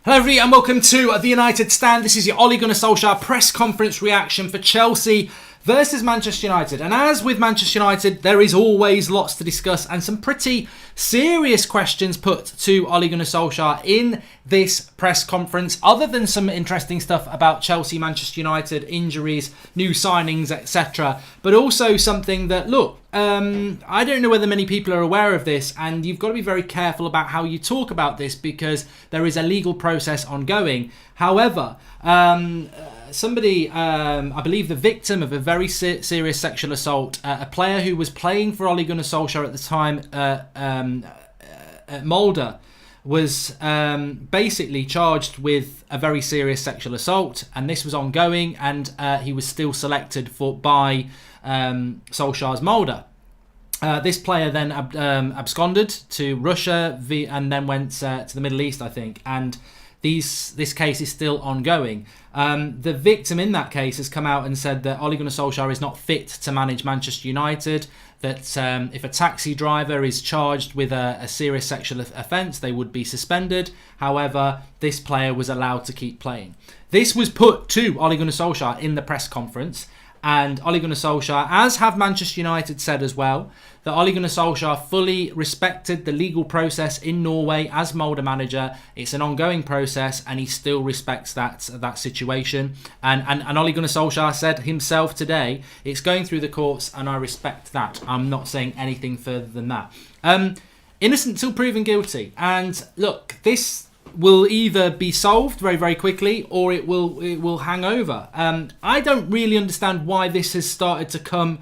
Hello everybody and welcome to The United Stand. This is your Ole Gunnar Solskjaer press conference reaction for Chelsea versus Manchester United. And as with Manchester United, there is always lots to discuss and some pretty serious questions put to Ole Gunnar Solskjaer in this press conference, other than some interesting stuff about Chelsea, Manchester United, injuries, new signings, etc. But also something that, look, I don't know whether many people are aware of this, and you've got to be very careful about how you talk about this because there is a legal process ongoing. However, somebody, I believe the victim of a very serious sexual assault, a player who was playing for Ole Gunnar Solskjaer at the time, at Calder, was basically charged with a very serious sexual assault, and this was ongoing, and he was still selected by Solskjaer's Calder. This player then absconded to Russia and then went to the Middle East, I think, and this case is still ongoing. The victim in that case has come out and said that Ole Gunnar Solskjaer is not fit to manage Manchester United, that if a taxi driver is charged with a serious sexual offence, they would be suspended. However, this player was allowed to keep playing. This was put to Ole Gunnar Solskjaer in the press conference, and Ole Gunnar Solskjaer, as have Manchester United said as well, that Ole Gunnar Solskjaer fully respected the legal process in Norway as Molde manager. It's an ongoing process, and he still respects that situation. And Ole Gunnar Solskjaer said himself today, it's going through the courts, and I respect that. I'm not saying anything further than that. Innocent till proven guilty. And look, this will either be solved very, very quickly, or it will hang over. I don't really understand why this has started to come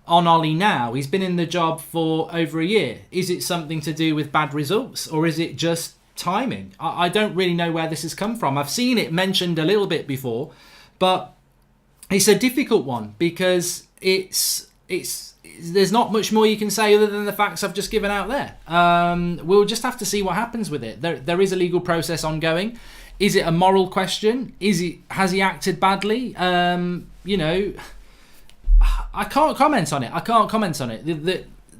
on Ole now. He's been in the job for over a year. Is it something to do with bad results, or is it just timing? I don't really know where this has come from. I've seen it mentioned a little bit before, but it's a difficult one because there's not much more you can say other than the facts I've just given out there. We'll just have to see what happens with it. There is a legal process ongoing. Is it a moral question? Has he acted badly? I can't comment on it.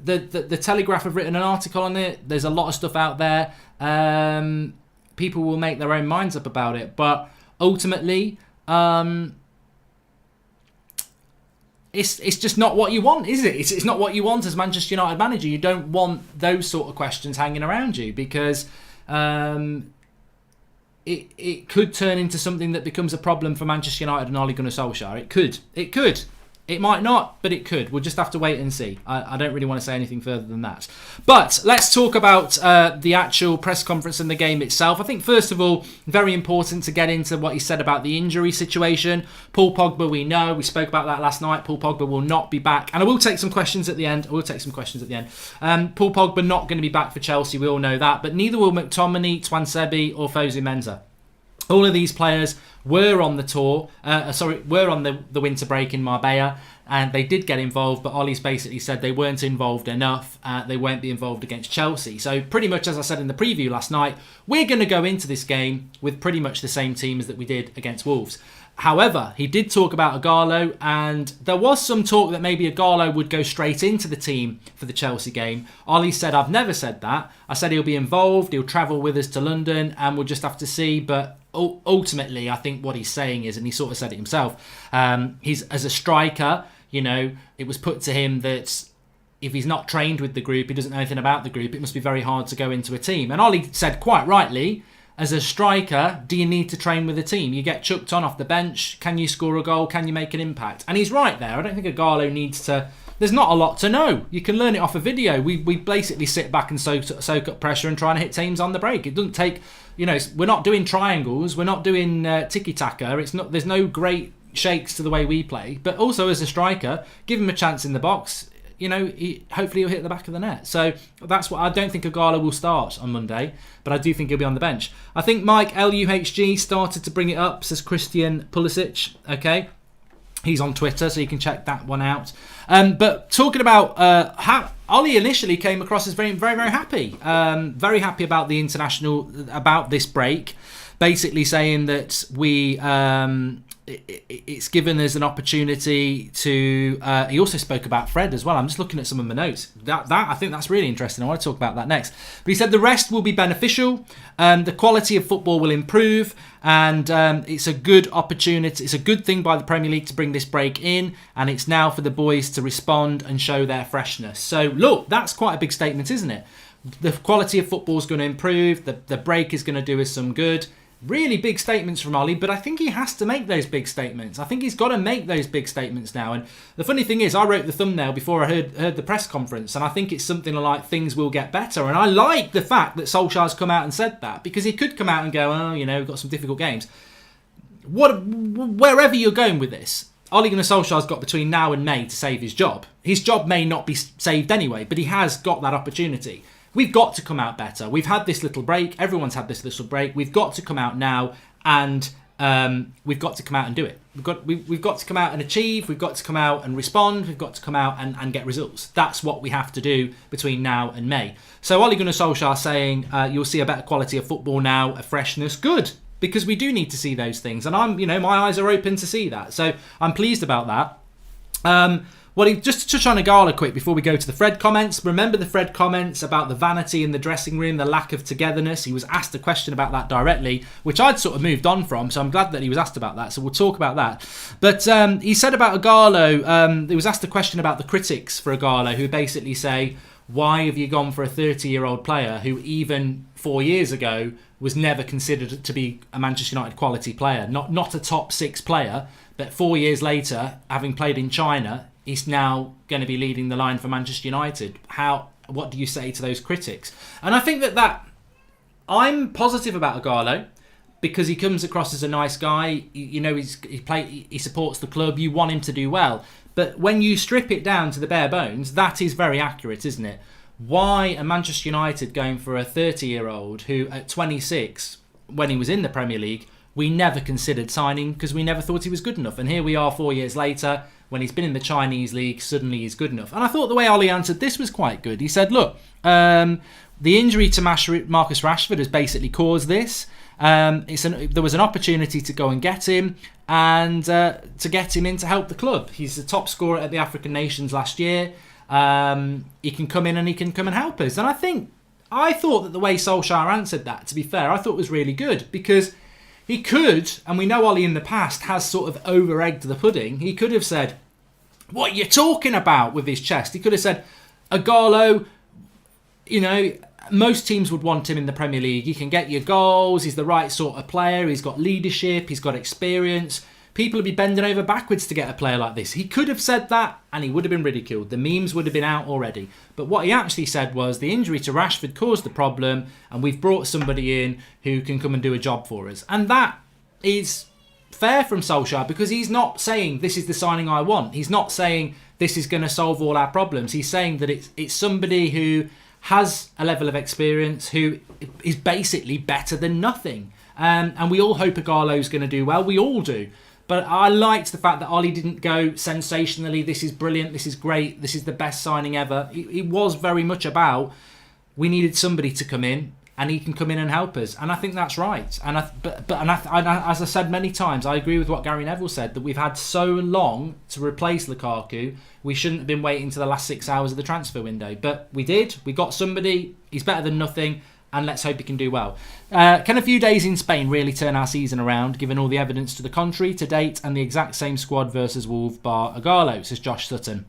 The Telegraph have written an article on it. There's a lot of stuff out there. People will make their own minds up about it. But ultimately, it's just not what you want, is it? It's not what you want as Manchester United manager. You don't want those sort of questions hanging around you because it could turn into something that becomes a problem for Manchester United and Ole Gunnar Solskjaer. It could. It might not, but it could. We'll just have to wait and see. I don't really want to say anything further than that. But let's talk about the actual press conference and the game itself. I think, first of all, very important to get into what he said about the injury situation. Paul Pogba, we know. We spoke about that last night. Paul Pogba will not be back. And I will take some questions at the end. Paul Pogba not going to be back for Chelsea. We all know that. But neither will McTominay, Twansebi or Fosu Mensah. All of these players were on the tour, were on the winter break in Marbella, and they did get involved, but Ole's basically said they weren't involved enough. They won't be involved against Chelsea. So pretty much, as I said in the preview last night, we're going to go into this game with pretty much the same team as that we did against Wolves. However, he did talk about Ighalo, and there was some talk that maybe Ighalo would go straight into the team for the Chelsea game. Ole said, I've never said that. I said he'll be involved, he'll travel with us to London, and we'll just have to see. But ultimately, I think what he's saying is, and he sort of said it himself, he's as a striker, it was put to him that if he's not trained with the group, he doesn't know anything about the group, it must be very hard to go into a team. And Ole said quite rightly, as a striker, do you need to train with a team? You get chucked on off the bench. Can you score a goal? Can you make an impact? And he's right there. I don't think Ighalo needs to. There's not a lot to know. You can learn it off a video. We basically sit back and soak up pressure and try and hit teams on the break. It doesn't take, we're not doing triangles. We're not doing tiki-taka. There's no great shakes to the way we play. But also as a striker, give him a chance in the box. Hopefully he'll hit the back of the net. So that's what I don't think Ighalo will start on Monday, but I do think he'll be on the bench. I think Mike LUHG started to bring it up, says Christian Pulisic. Okay, he's on Twitter, so you can check that one out. But talking about how Ole initially came across as very, very, very happy. Very happy about the international, about this break. Basically saying that we it's given us an opportunity to... he also spoke about Fred as well. I'm just looking at some of my notes. That I think that's really interesting. I want to talk about that next. But he said the rest will be beneficial. The quality of football will improve. And it's a good opportunity. It's a good thing by the Premier League to bring this break in. And it's now for the boys to respond and show their freshness. So, look, that's quite a big statement, isn't it? The quality of football is going to improve. The break is going to do us some good. Really big statements from Ollie, but I think he has to make those big statements. I think he's got to make those big statements now. And the funny thing is, I wrote the thumbnail before I heard the press conference, and I think it's something like things will get better. And I like the fact that Solskjaer's come out and said that, because he could come out and go, oh, we've got some difficult games. Wherever you're going with this, Ole Gunnar Solskjaer's got between now and May to save his job. His job may not be saved anyway, but he has got that opportunity. We've got to come out better. We've had this little break. Everyone's had this little break. We've got to come out now, and we've got to come out and do it. We've got to come out and achieve. We've got to come out and respond. We've got to come out and get results. That's what we have to do between now and May. So Ole Gunnar Solskjaer saying you'll see a better quality of football now, a freshness. Good, because we do need to see those things, and my eyes are open to see that. So I'm pleased about that. Just to touch on Igala quick before we go to the Fred comments. Remember the Fred comments about the vanity in the dressing room, the lack of togetherness. He was asked a question about that directly, which I'd sort of moved on from, so I'm glad that he was asked about that. So we'll talk about that. But he said about Igalo, he was asked a question about the critics for Igalo, who basically say, why have you gone for a 30-year-old player who even 4 years ago was never considered to be a Manchester United quality player, not a top 6 player, but 4 years later, having played in China, he's now going to be leading the line for Manchester United. What do you say to those critics? And I think that I'm positive about Igalo because he comes across as a nice guy. He supports the club. You want him to do well. But when you strip it down to the bare bones, that is very accurate, isn't it? Why are Manchester United going for a 30-year-old who at 26, when he was in the Premier League, we never considered signing because we never thought he was good enough? And here we are 4 years later, when he's been in the Chinese league, suddenly he's good enough. And I thought the way Ollie answered this was quite good. He said, look, the injury to Marcus Rashford has basically caused this. There was an opportunity to go and get him and to get him in to help the club. He's the top scorer at the African Nations last year. He can come in and he can come and help us. And I thought that the way Solskjaer answered that, to be fair, I thought was really good because he could, and we know Ollie in the past has sort of over-egged the pudding. He could have said, what are you talking about with his chest? He could have said, Igalo, most teams would want him in the Premier League. He can get you goals. He's the right sort of player. He's got leadership. He's got experience. People would be bending over backwards to get a player like this. He could have said that and he would have been ridiculed. The memes would have been out already. But what he actually said was the injury to Rashford caused the problem and we've brought somebody in who can come and do a job for us. And that is fair from Solskjaer because he's not saying this is the signing I want. He's not saying this is going to solve all our problems. He's saying that it's somebody who has a level of experience, who is basically better than nothing. And we all hope Igalo's going to do well. We all do. But I liked the fact that Ollie didn't go sensationally, this is brilliant, this is great, this is the best signing ever. It was very much about we needed somebody to come in and he can come in and help us. And I think that's right. But as I said many times, I agree with what Gary Neville said, that we've had so long to replace Lukaku, we shouldn't have been waiting to the last 6 hours of the transfer window. But we did, we got somebody, he's better than nothing. And let's hope he can do well. Can a few days in Spain really turn our season around, given all the evidence to the contrary to date and the exact same squad versus Wolves bar Igalo, says Josh Sutton.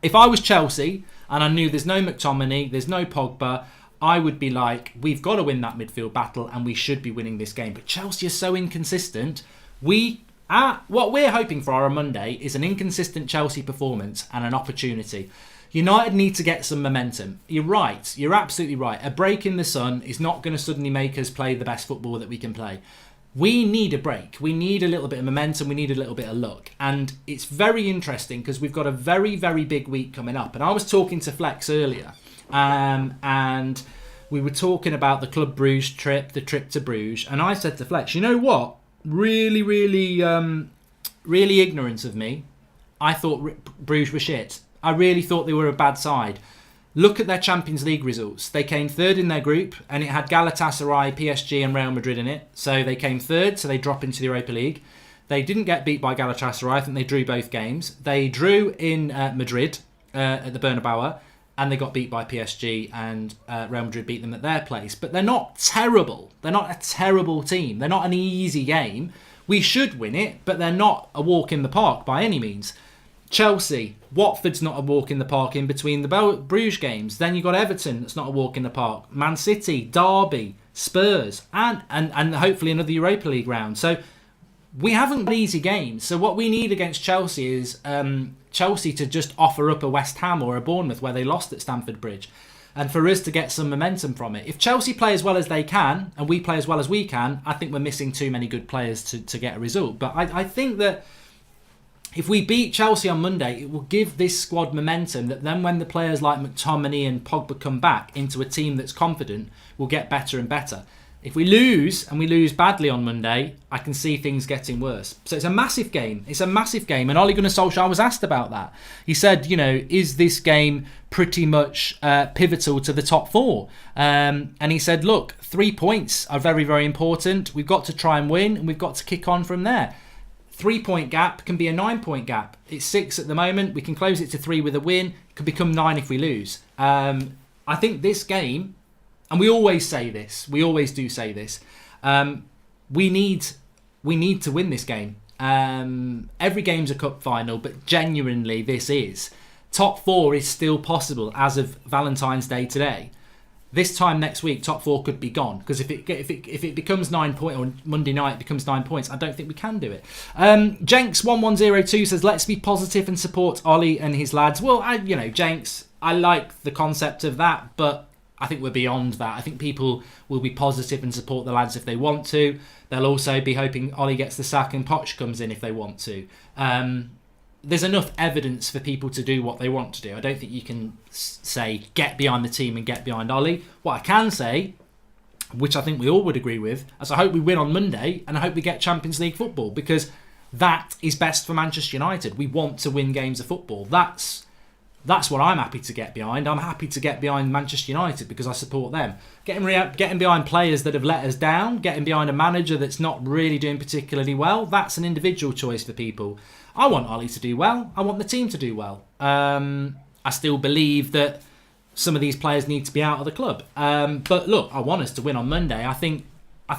If I was Chelsea and I knew there's no McTominay, there's no Pogba, I would be like, we've got to win that midfield battle and we should be winning this game. But Chelsea are so inconsistent. What we're hoping for on Monday is an inconsistent Chelsea performance and an opportunity. United need to get some momentum. You're right. You're absolutely right. A break in the sun is not going to suddenly make us play the best football that we can play. We need a break. We need a little bit of momentum. We need a little bit of luck. And it's very interesting because we've got a very, very big week coming up. And I was talking to Flex earlier and we were talking about the Club Bruges trip, the trip to Bruges. And I said to Flex, you know what? Really, really, really ignorant of me. I thought Bruges were shit. I really thought they were a bad side. Look at their Champions League results. They came third in their group and it had Galatasaray, PSG and Real Madrid in it. So they came third, so they drop into the Europa League. They didn't get beat by Galatasaray. I think they drew both games. They drew in Madrid at the Bernabeu, and they got beat by PSG, and Real Madrid beat them at their place. But they're not terrible. They're not a terrible team. They're not an easy game. We should win it, but they're not a walk in the park by any means. Chelsea, Watford's not a walk in the park in between the Bruges games. Then you've got Everton, that's not a walk in the park. Man City, Derby, Spurs, and hopefully another Europa League round. So we haven't got easy games. So what we need against Chelsea is Chelsea to just offer up a West Ham or a Bournemouth where they lost at Stamford Bridge, and for us to get some momentum from it. If Chelsea play as well as they can, and we play as well as we can, I think we're missing too many good players to get a result. But I think that if we beat Chelsea on Monday, it will give this squad momentum that then when the players like McTominay and Pogba come back into a team that's confident, will get better and better. If we lose, and we lose badly on Monday, I can see things getting worse. So it's a massive game. It's a massive game. And Ole Gunnar Solskjaer was asked about that. He said, is this game pretty much pivotal to the top four? And he said, look, 3 points are very, very important. We've got to try and win, and we've got to kick on from there. 3 point gap can be a 9 point gap. It's 6 at the moment. We can close it to 3 with a win. It could become 9 if we lose. I think this game, and we always say this, we always do say this, we need to win this game. Every game's a cup final, but genuinely this is. Top 4 is still possible as of Valentine's Day today. This time next week, top 4 could be gone, because if it becomes 9 points, or Monday night becomes 9 points, I don't think we can do it. Jenks1102 says, let's be positive and support Ollie and his lads. Well, Jenks, I like the concept of that, but I think we're beyond that. I think people will be positive and support the lads if they want to. They'll also be hoping Ollie gets the sack and Poch comes in if they want to. There's enough evidence for people to do what they want to do. I don't think you can say get behind the team and get behind Ollie. What I can say, which I think we all would agree with, is I hope we win on Monday, and I hope we get Champions League football, because that is best for Manchester United. We want to win games of football. That's what I'm happy to get behind. I'm happy to get behind Manchester United because I support them. Getting behind players that have let us down, getting behind a manager that's not really doing particularly well, that's an individual choice for people. I want Ollie to do well. I want the team to do well. I still believe that some of these players need to be out of the club. But look, I want us to win on Monday. I think I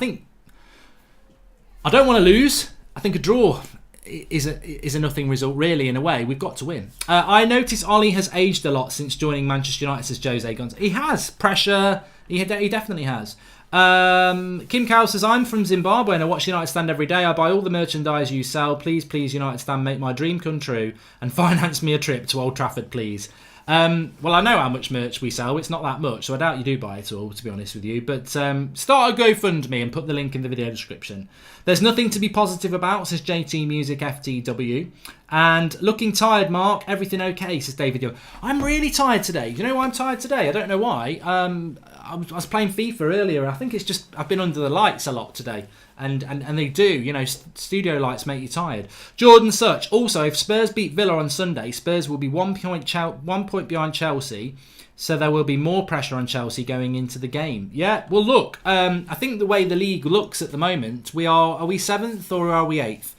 don't want to lose. I think a draw is a nothing result, really, in a way. We've got to win. I notice Ollie has aged a lot since joining Manchester United, says Jose Gonzalez. He has. Pressure. He definitely has. Kim Cowell says, I'm from Zimbabwe and I watch United Stand every day. I buy all the merchandise you sell. Please, United Stand, make my dream come true and finance me a trip to Old Trafford, please. Well, I know how much merch we sell. It's not that much, so I doubt you do buy it all, to be honest with you. But start a GoFundMe and put the link in the video description. There's nothing to be positive about, says JT Music FTW. And looking tired, Mark. Everything okay, says David Young. I'm really tired today. You know why I'm tired today? I don't know why. I was playing FIFA earlier. I think it's just I've been under the lights a lot today. And they do, studio lights make you tired. Jordan Such. Also, if Spurs beat Villa on Sunday, Spurs will be 1 point behind Chelsea, so there will be more pressure on Chelsea going into the game. Yeah, well, look, I think the way the league looks at the moment, are we 7th or are we 8th?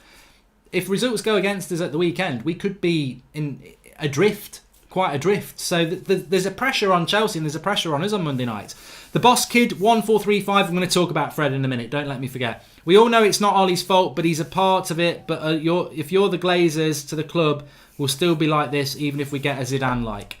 If results go against us at the weekend, we could be in adrift, quite adrift. So there's a pressure on Chelsea and there's a pressure on us on Monday night. The Boss Kid 1435. I'm going to talk about Fred in a minute. Don't let me forget. We all know it's not Ollie's fault, but he's a part of it. But if you're the Glazers to the club, we'll still be like this, even if we get a Zidane-like.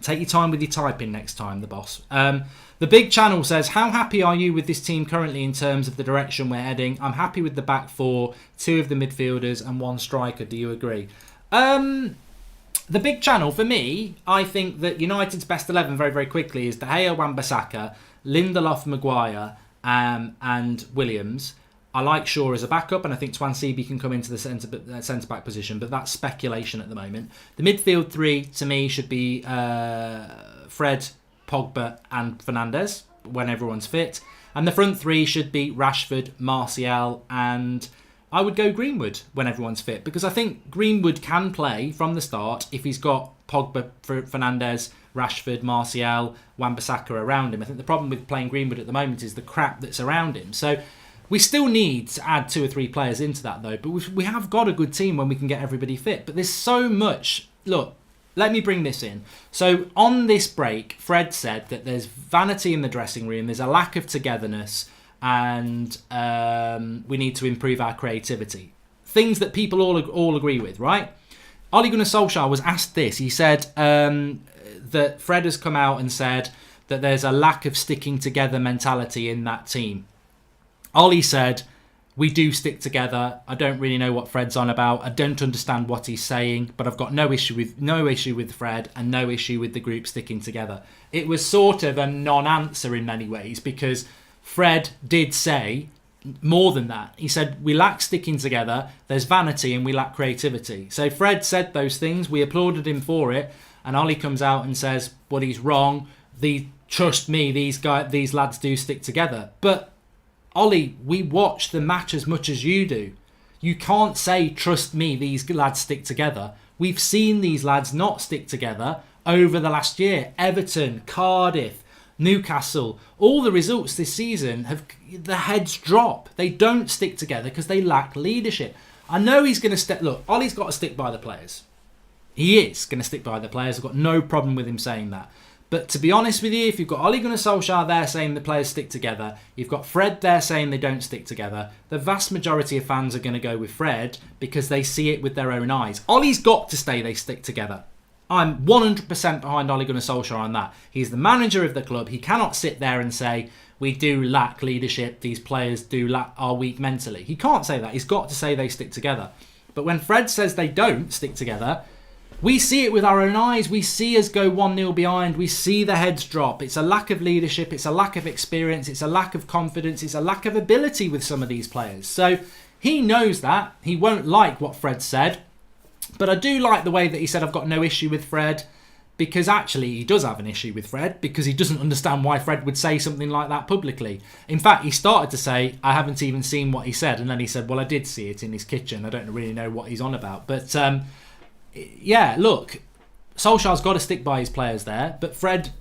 Take your time with your typing next time, the boss. The Big Channel says, how happy are you with this team currently in terms of the direction we're heading? I'm happy with the back 4, 2 of the midfielders and 1 striker. Do you agree? The Big Channel, for me, I think that United's best 11 very, very quickly is De Gea, Wan-Bissaka, Lindelof, Maguire and Williams. I like Shaw as a backup, and I think Twansibi can come into the centre-back position, but that's speculation at the moment. The midfield 3, to me, should be Fred, Pogba and Fernandes, when everyone's fit. And the front 3 should be Rashford, Martial and I would go Greenwood when everyone's fit, because I think Greenwood can play from the start if he's got Pogba, Fernandes, Rashford, Martial, Wan-Bissaka around him. I think the problem with playing Greenwood at the moment is the crap that's around him. So We still need to add 2 or 3 players into that though, but we have got a good team when we can get everybody fit. But there's so much. Look, let me bring this in. So on this break, Fred said that there's vanity in the dressing room, there's a lack of togetherness, and we need to improve our creativity. Things that people all agree with, right? Ole Gunnar Solskjaer was asked this. He said that Fred has come out and said that there's a lack of sticking together mentality in that team. Ollie said, we do stick together. I don't really know what Fred's on about. I don't understand what he's saying, but I've got no issue with Fred and no issue with the group sticking together. It was sort of a non-answer in many ways, because Fred did say more than that. He said, we lack sticking together, there's vanity, and we lack creativity. So Fred said those things. We applauded him for it. And Ollie comes out and says, well, he's wrong. Trust me, these lads do stick together. But Ollie, we watch the match as much as you do. You can't say, trust me, these lads stick together. We've seen these lads not stick together over the last year. Everton, Cardiff, Newcastle, all the results this season the heads drop. They don't stick together because they lack leadership. I know he's going to look, Ollie's got to stick by the players. He is going to stick by the players. I've got no problem with him saying that. But to be honest with you, if you've got Ole Gunnar Solskjaer there saying the players stick together, you've got Fred there saying they don't stick together, the vast majority of fans are going to go with Fred because they see it with their own eyes. Ollie's got to stay they stick together. I'm 100% behind Ole Gunnar Solskjaer on that. He's the manager of the club. He cannot sit there and say, we do lack leadership, these players are weak mentally. He can't say that. He's got to say they stick together. But when Fred says they don't stick together, we see it with our own eyes. We see us go 1-0 behind. We see the heads drop. It's a lack of leadership. It's a lack of experience. It's a lack of confidence. It's a lack of ability with some of these players. So he knows that. He won't like what Fred said. But I do like the way that he said, I've got no issue with Fred. Because actually he does have an issue with Fred. Because he doesn't understand why Fred would say something like that publicly. In fact, he started to say, I haven't even seen what he said. And then he said, well, I did see it in his kitchen. I don't really know what he's on about. But yeah, look, Solskjaer's got to stick by his players there, but Fred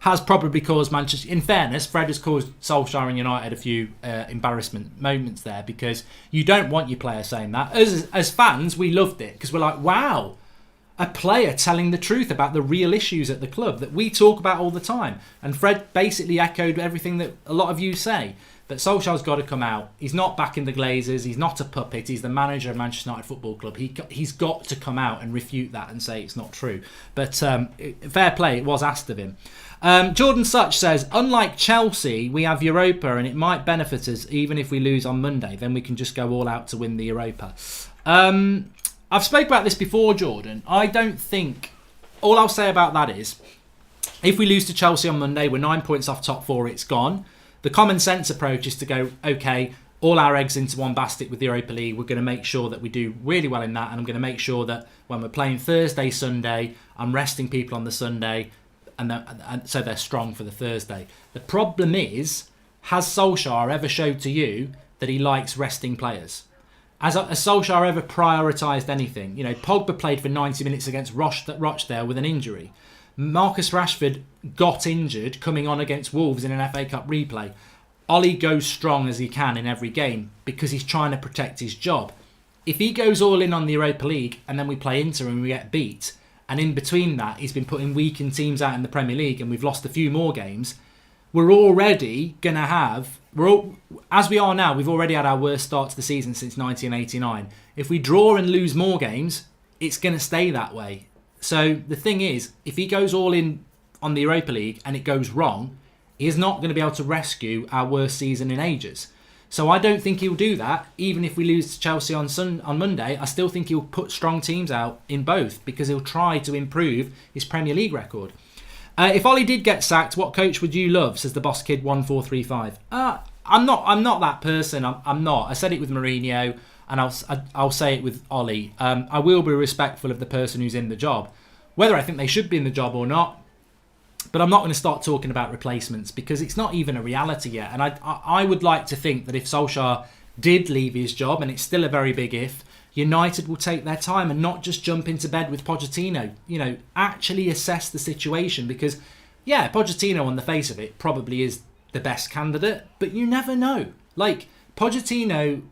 has probably caused Manchester. In fairness, Fred has caused Solskjaer and United a few embarrassment moments there, because you don't want your player saying that. As fans, we loved it because we're like, wow, a player telling the truth about the real issues at the club that we talk about all the time. And Fred basically echoed everything that a lot of you say. But Solskjaer's got to come out. He's not back in the Glazers. He's not a puppet. He's the manager of Manchester United Football Club. He's got to come out and refute that and say it's not true. But fair play, it was asked of him. Jordan Such says, unlike Chelsea, we have Europa and it might benefit us even if we lose on Monday. Then we can just go all out to win the Europa. I've spoke about this before, Jordan. I don't think... All I'll say about that is, if we lose to Chelsea on Monday, we're 9 points off top 4, it's gone. The common sense approach is to go, okay, all our eggs into one basket with the Europa League. We're going to make sure that we do really well in that. And I'm going to make sure that when we're playing Thursday, Sunday, I'm resting people on the Sunday. And so they're strong for the Thursday. The problem is, has Solskjaer ever showed to you that he likes resting players? Has Solskjaer ever prioritised anything? You know, Pogba played for 90 minutes against Rochdale with an injury. Marcus Rashford got injured coming on against Wolves in an FA Cup replay. Ollie goes strong as he can in every game because he's trying to protect his job. If he goes all in on the Europa League and then we play Inter and we get beat, and in between that he's been putting weakened teams out in the Premier League and we've lost a few more games, we're already going to have... as we are now, we've already had our worst start to the season since 1989. If we draw and lose more games, it's going to stay that way. So the thing is, if he goes all in on the Europa League and it goes wrong, he is not going to be able to rescue our worst season in ages. So I don't think he'll do that. Even if we lose to Chelsea on Monday, I still think he'll put strong teams out in both because he'll try to improve his Premier League record. If Ollie did get sacked, what coach would you love? Says the Boss Kid 1435. I'm not that person. I'm not. I said it with Mourinho. And I'll say it with Ollie. I will be respectful of the person who's in the job, whether I think they should be in the job or not. But I'm not going to start talking about replacements because it's not even a reality yet. And I would like to think that if Solskjaer did leave his job, and it's still a very big if, United will take their time and not just jump into bed with Pochettino. You know, actually assess the situation because, yeah, Pochettino on the face of it probably is the best candidate, but you never know. Like, Pochettino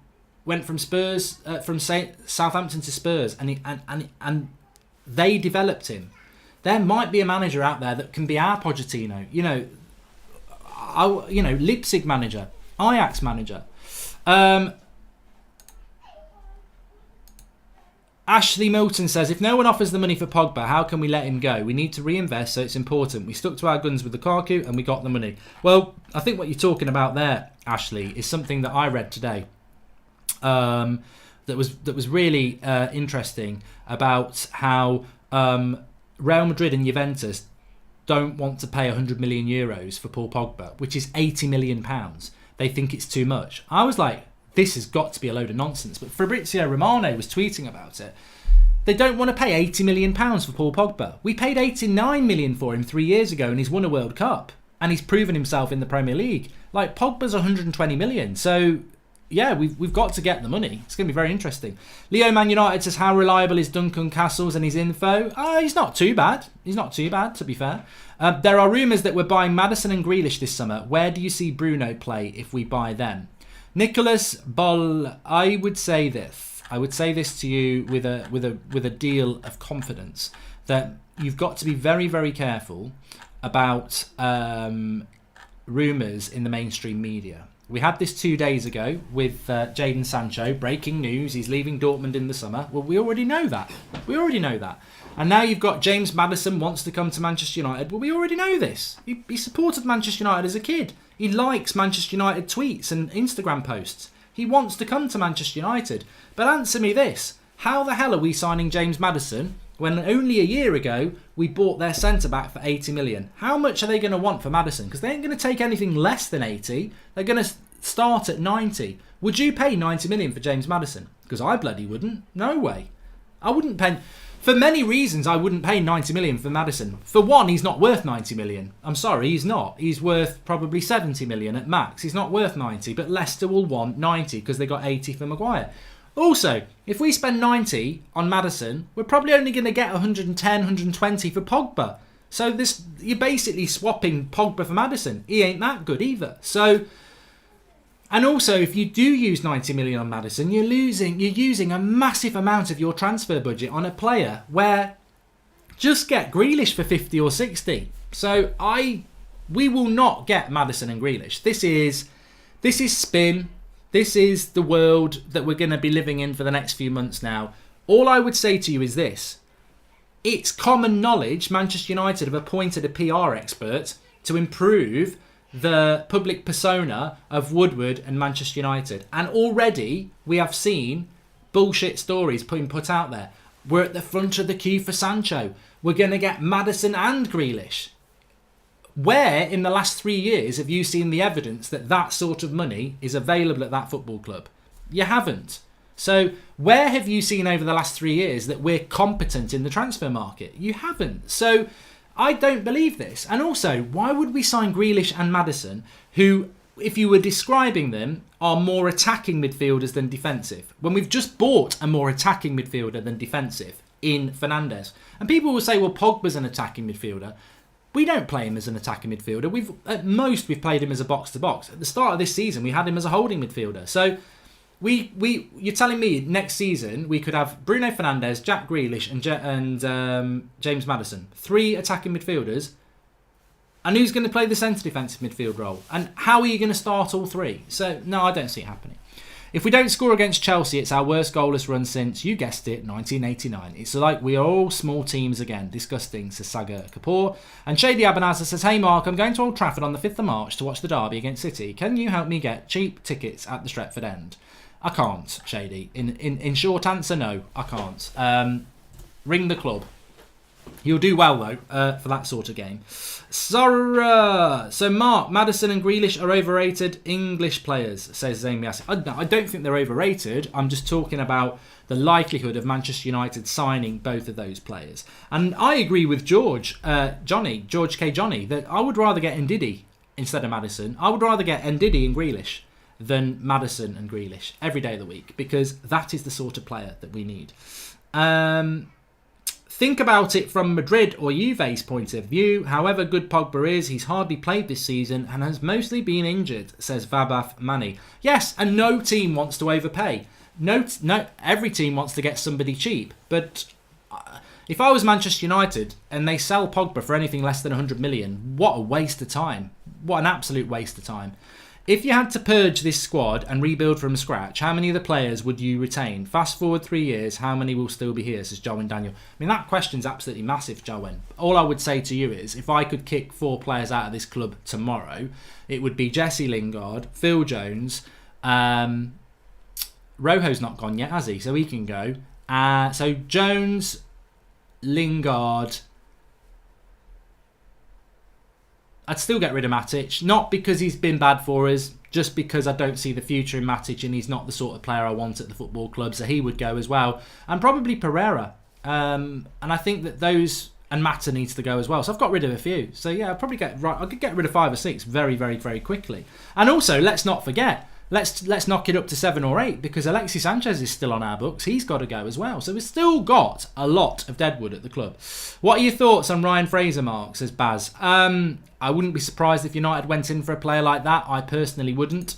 went from Southampton to Spurs, and they developed him. There might be a manager out there that can be our Pochettino. Leipzig manager, Ajax manager. Ashley Milton says, if no one offers the money for Pogba, how can we let him go? We need to reinvest, so it's important. We stuck to our guns with Lukaku and we got the money. Well, I think what you're talking about there, Ashley, is something that I read today that was really interesting about how Real Madrid and Juventus don't want to pay 100 million euros for Paul Pogba, which is 80 million pounds. They think it's too much. I was like, this has got to be a load of nonsense. But Fabrizio Romano was tweeting about it. They don't want to pay 80 million pounds for Paul Pogba. We paid 89 million for him 3 years ago, and he's won a World Cup, and he's proven himself in the Premier League. Like, Pogba's 120 million. So yeah, we've got to get the money. It's going to be very interesting. Leo Man United says, how reliable is Duncan Castles and his info? He's not too bad. He's not too bad, to be fair. There are rumours that we're buying Maddison and Grealish this summer. Where do you see Bruno play if we buy them? Nicholas Boll, I would say this. I would say this to you with a deal of confidence, that you've got to be very, very careful about rumours in the mainstream media. We had this 2 days ago with Jadon Sancho. Breaking news, he's leaving Dortmund in the summer. Well, we already know that. And now you've got James Maddison wants to come to Manchester United. Well, we already know this. He supported Manchester United as a kid. He likes Manchester United tweets and Instagram posts. He wants to come to Manchester United. But answer me this. How the hell are we signing James Maddison when only a year ago we bought their centre-back for 80 million? How much are they going to want for Maddison? Because they ain't going to take anything less than 80. They're going to start at 90. Would you pay 90 million for James Maddison? Because I bloody wouldn't. No way. I wouldn't pay... For many reasons, I wouldn't pay 90 million for Maddison. For one, he's not worth 90 million. I'm sorry, he's not. He's worth probably 70 million at max. He's not worth 90, but Leicester will want 90 because they got 80 for Maguire. Also, if we spend 90 on Maddison, we're probably only going to get 110, 120 for Pogba. So you're basically swapping Pogba for Maddison. He ain't that good either. So... And also, if you do use 90 million on Maddison, you're using a massive amount of your transfer budget on a player where just get Grealish for 50 or 60. So we will not get Maddison and Grealish. This is spin. This is the world that we're going to be living in for the next few months now. All I would say to you is this. It's common knowledge Manchester United have appointed a PR expert to improve the public persona of Woodward and Manchester United. And already we have seen bullshit stories being put out there. We're at the front of the queue for Sancho. We're going to get Maddison and Grealish. Where in the last 3 years have you seen the evidence that that sort of money is available at that football club? You haven't. So where have you seen over the last 3 years that we're competent in the transfer market? You haven't. So I don't believe this. And also, why would we sign Grealish and Maddison, who, if you were describing them, are more attacking midfielders than defensive, when we've just bought a more attacking midfielder than defensive in Fernandes? And people will say, well, Pogba's an attacking midfielder. We don't play him as an attacking midfielder. At most, we've played him as a box-to-box. At the start of this season, we had him as a holding midfielder. So you're telling me next season we could have Bruno Fernandes, Jack Grealish and James Maddison, 3 attacking midfielders, and who's going to play the centre defensive midfield role? And how are you going to start all 3? So no, I don't see it happening. If we don't score against Chelsea, it's our worst goalless run since, you guessed it, 1989. It's like we are all small teams again. Disgusting, says Sagar Kapoor. And Shady Abanaza says, hey Mark, I'm going to Old Trafford on the 5th of March to watch the derby against City. Can you help me get cheap tickets at the Stretford End? I can't, Shady. In short answer, no, I can't. Ring the club. You'll do well, though, for that sort of game. So Mark, Maddison and Grealish are overrated English players, says Zayn Miassi. I don't think they're overrated. I'm just talking about the likelihood of Manchester United signing both of those players. And I agree with George K. Johnny, that I would rather get Ndidi instead of Maddison. I would rather get Ndidi and Grealish than Maddison and Grealish every day of the week, because that is the sort of player that we need. Think about it from Madrid or Juve's point of view. However good Pogba is, he's hardly played this season and has mostly been injured, says Vabaf Mani. Yes, and no team wants to overpay. No, every team wants to get somebody cheap. But if I was Manchester United and they sell Pogba for anything less than 100 million, what a waste of time. What an absolute waste of time. If you had to purge this squad and rebuild from scratch, how many of the players would you retain? Fast forward 3 years, how many will still be here, says Jowen Daniel. I mean, that question's absolutely massive, Jowen. All I would say to you is, if I could kick 4 players out of this club tomorrow, it would be Jesse Lingard, Phil Jones, Rojo's not gone yet, has he? So he can go. So Jones, Lingard. I'd still get rid of Matic, not because he's been bad for us, just because I don't see the future in Matic and he's not the sort of player I want at the football club, so he would go as well. And probably Pereira. And I think that those... And Mata needs to go as well. So I've got rid of a few. So yeah, I could get rid of 5 or 6 very, very, very quickly. And also, let's not forget, let's knock it up to 7 or 8 because Alexis Sanchez is still on our books. He's got to go as well. So we've still got a lot of deadwood at the club. What are your thoughts on Ryan Fraser, Mark, says Baz? I wouldn't be surprised if United went in for a player like that. I personally wouldn't.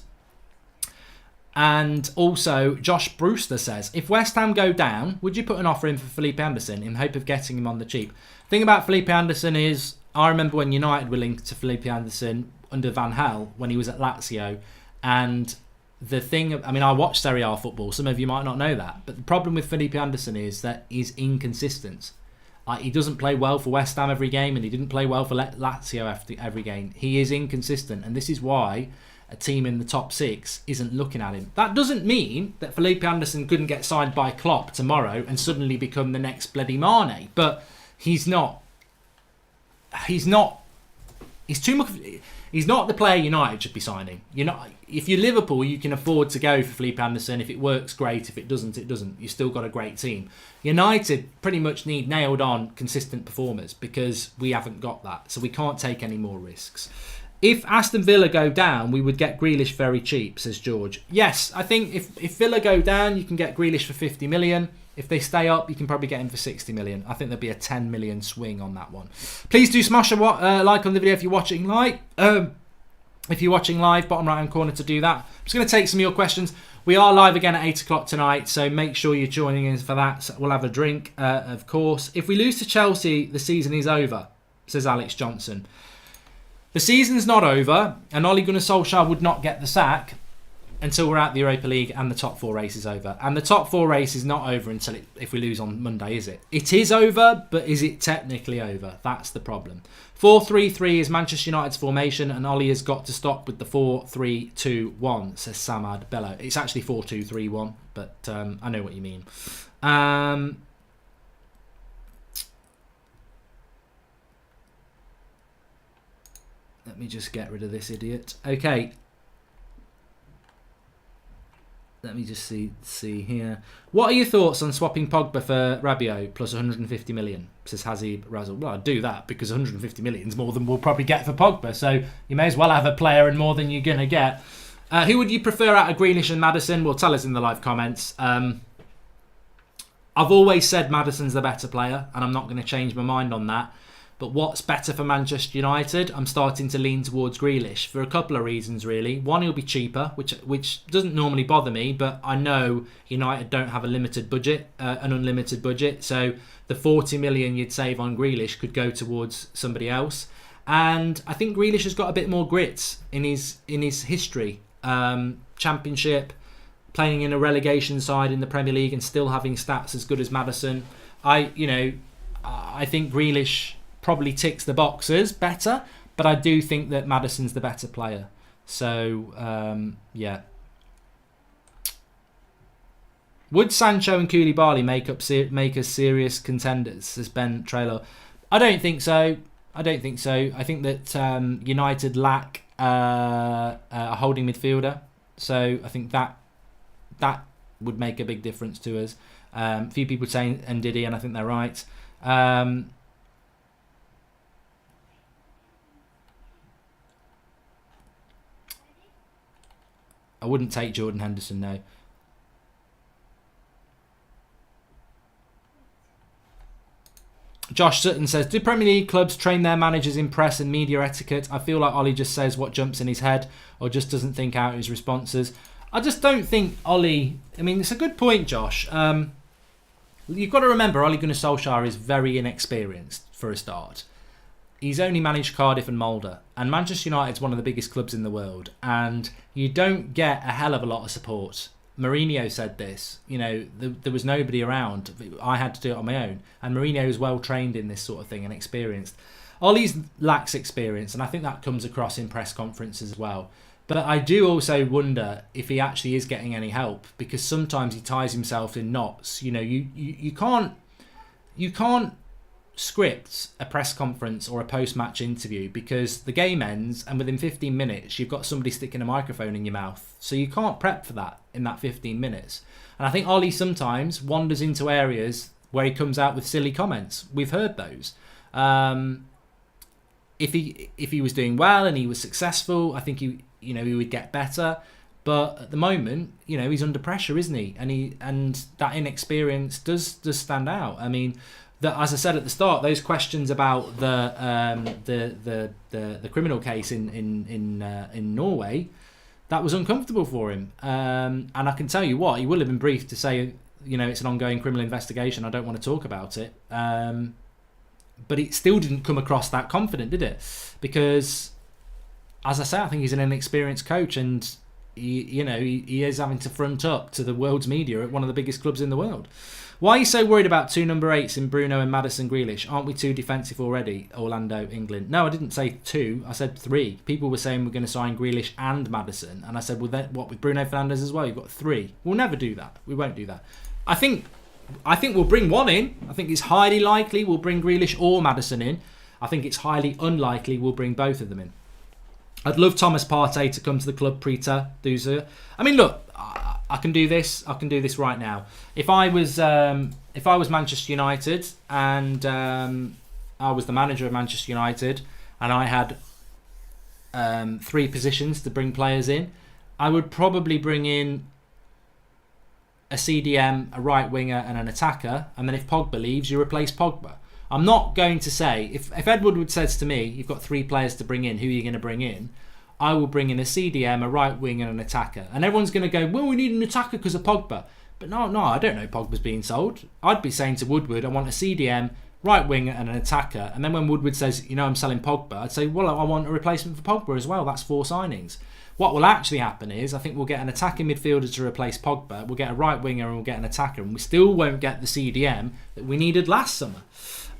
And also, Josh Brewster says, if West Ham go down, would you put an offer in for Felipe Anderson in hope of getting him on the cheap? The thing about Felipe Anderson is, I remember when United were linked to Felipe Anderson under Van Gaal when he was at Lazio. And the thing, I mean, I watch Serie A football. Some of you might not know that. But the problem with Felipe Anderson is that he's inconsistent. He doesn't play well for West Ham every game, and he didn't play well for Lazio after every game. He is inconsistent, and this is why a team in the top 6 isn't looking at him. That doesn't mean that Felipe Anderson couldn't get signed by Klopp tomorrow and suddenly become the next bloody Mane, but he's not. He's too much. He's not the player United should be signing. If you're Liverpool, you can afford to go for Felipe Anderson. If it works, great. If it doesn't, it doesn't. You've still got a great team. United pretty much need nailed-on, consistent performers because we haven't got that. So we can't take any more risks. If Aston Villa go down, we would get Grealish very cheap, says George. Yes, I think if Villa go down, you can get Grealish for 50 million. If they stay up, you can probably get him for 60 million. I think there'll be a 10 million swing on that one. Please do smash a like on the video if you're watching live. If you're watching live, bottom right hand corner to do that. I'm just going to take some of your questions. We are live again at 8 o'clock tonight, so make sure you're joining in for that. So we'll have a drink, of course. If we lose to Chelsea, the season is over, says Alex Johnson. The season's not over, and Ole Gunnar Solskjaer would not get the sack until we're at the Europa League and the top 4 race is over. And the top 4 race is not over until if we lose on Monday, is it? It is over, but is it technically over? That's the problem. 4-3-3 is Manchester United's formation, and Ole has got to stop with the 4-3-2-1, says Samad Bello. It's actually 4-2-3-1, but I know what you mean. Let me just get rid of this idiot. Okay. Let me just see here. What are your thoughts on swapping Pogba for Rabiot plus 150 million? Says Hazib Razzle. Well, I'd do that because 150 million is more than we'll probably get for Pogba. So you may as well have a player and more than you're going to get. Who would you prefer out of Grealish and Maddison? Well, tell us in the live comments. I've always said Maddison's the better player, and I'm not going to change my mind on that. But what's better for Manchester United? I'm starting to lean towards Grealish for a couple of reasons, really. One, he'll be cheaper, which doesn't normally bother me, but I know United don't have a limited budget, an unlimited budget. So the 40 million you'd save on Grealish could go towards somebody else. And I think Grealish has got a bit more grit in his history. Championship, playing in a relegation side in the Premier League and still having stats as good as Maddison. I think Grealish probably ticks the boxes better, but I do think that Maddison's the better player. So, yeah. Would Sancho and Koulibaly make us serious contenders, says Ben Trailer? I don't think so. I think that United lack a holding midfielder. So I think that would make a big difference to us. A few people saying Ndidi, and I think they're right. I wouldn't take Jordan Henderson, no. Josh Sutton says, do Premier League clubs train their managers in press and media etiquette? I feel like Ollie just says what jumps in his head or just doesn't think out his responses. I just don't think Ollie... I mean, it's a good point, Josh. You've got to remember, Ole Gunnar Solskjaer is very inexperienced for a start. He's only managed Cardiff and Mulder. And Manchester United's one of the biggest clubs in the world. And you don't get a hell of a lot of support. Mourinho said this, there was nobody around. I had to do it on my own. And Mourinho is well trained in this sort of thing and experienced. Ollie's lacks experience, and I think that comes across in press conferences as well. But I do also wonder if he actually is getting any help, because sometimes he ties himself in knots. You can't script a press conference or a post-match interview, because the game ends and within 15 minutes you've got somebody sticking a microphone in your mouth. So you can't prep for that in that 15 minutes. And I think Ollie sometimes wanders into areas where he comes out with silly comments. We've heard those. If he was doing well and he was successful, I think he would get better. But at the moment, he's under pressure, isn't he? And that inexperience does stand out. I mean, as I said at the start, those questions about the criminal case in Norway, that was uncomfortable for him. And I can tell you what, he will have been briefed to say, it's an ongoing criminal investigation. I don't want to talk about it. But it still didn't come across that confident, did it? Because, as I say, I think he's an inexperienced coach, and he is having to front up to the world's media at one of the biggest clubs in the world. Why are you so worried about two number 8s in Bruno and Maddison, Grealish? Aren't we too defensive already? Orlando, England. No, I didn't say 2. I said 3. People were saying we're going to sign Grealish and Maddison, and I said, well, then what with Bruno Fernandes as well? You've got 3. We'll never do that. We won't do that. I think we'll bring one in. I think it's highly likely we'll bring Grealish or Maddison in. I think it's highly unlikely we'll bring both of them in. I'd love Thomas Partey to come to the club, Prita Duza. I mean, look, I can do this. I can do this right now. If I was Manchester United and I was the manager of Manchester United and I had 3 positions to bring players in, I would probably bring in a CDM, a right winger and an attacker, and then if Pogba leaves, you replace Pogba. I'm not going to say, if Ed Woodward says to me, you've got 3 players to bring in, who are you going to bring in? I will bring in a CDM, a right wing and an attacker. And everyone's going to go, well, we need an attacker because of Pogba. But no, I don't know Pogba's being sold. I'd be saying to Woodward, I want a CDM, right winger and an attacker. And then when Woodward says, I'm selling Pogba, I'd say, well, I want a replacement for Pogba as well. That's 4 signings. What will actually happen is, I think we'll get an attacking midfielder to replace Pogba, we'll get a right winger and we'll get an attacker, and we still won't get the CDM that we needed last summer.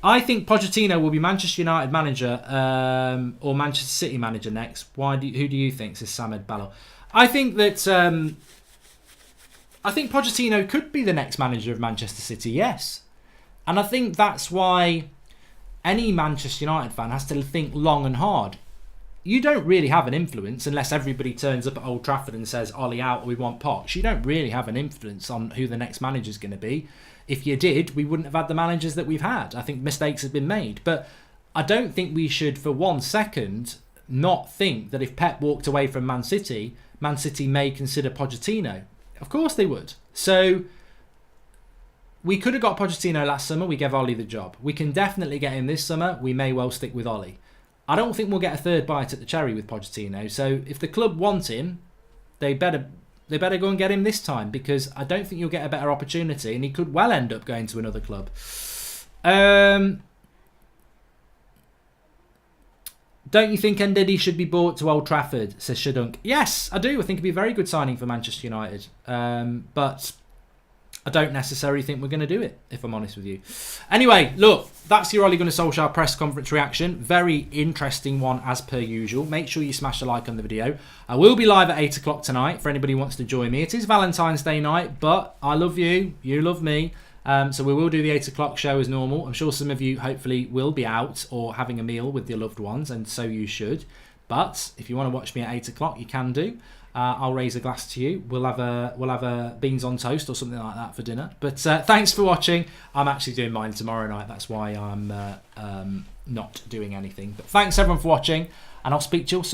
I think Pochettino will be Manchester United manager or Manchester City manager next. Who do you think? Says Samed Ballo. I think that Pochettino could be the next manager of Manchester City, yes. And I think that's why any Manchester United fan has to think long and hard. You don't really have an influence unless everybody turns up at Old Trafford and says, Ollie out, we want Poch. You don't really have an influence on who the next manager is going to be. If you did, we wouldn't have had the managers that we've had. I think mistakes have been made. But I don't think we should for 1 second not think that if Pep walked away from Man City may consider Pochettino. Of course they would. So we could have got Pochettino last summer. We gave Ollie the job. We can definitely get him this summer. We may well stick with Ollie. I don't think we'll get a third bite at the cherry with Pochettino. So if the club want him, they better go and get him this time, because I don't think you'll get a better opportunity, and he could well end up going to another club. Don't you think Ndidi should be bought to Old Trafford, says Shadunk? Yes, I do. I think it'd be a very good signing for Manchester United. But I don't necessarily think we're going to do it, if I'm honest with you. Anyway, look, that's your Ole Gunnar Solskjaer press conference reaction. Very interesting one, as per usual. Make sure you smash a like on the video. I will be live at 8 o'clock tonight for anybody who wants to join me. It is Valentine's Day night, but I love you. You love me. So we will do the 8 o'clock show as normal. I'm sure some of you, hopefully, will be out or having a meal with your loved ones, and so you should. But if you want to watch me at 8 o'clock, you can do. I'll raise a glass to you. We'll have a beans on toast or something like that for dinner. But thanks for watching. I'm actually doing mine tomorrow night. That's why I'm not doing anything. But thanks everyone for watching, and I'll speak to you all soon.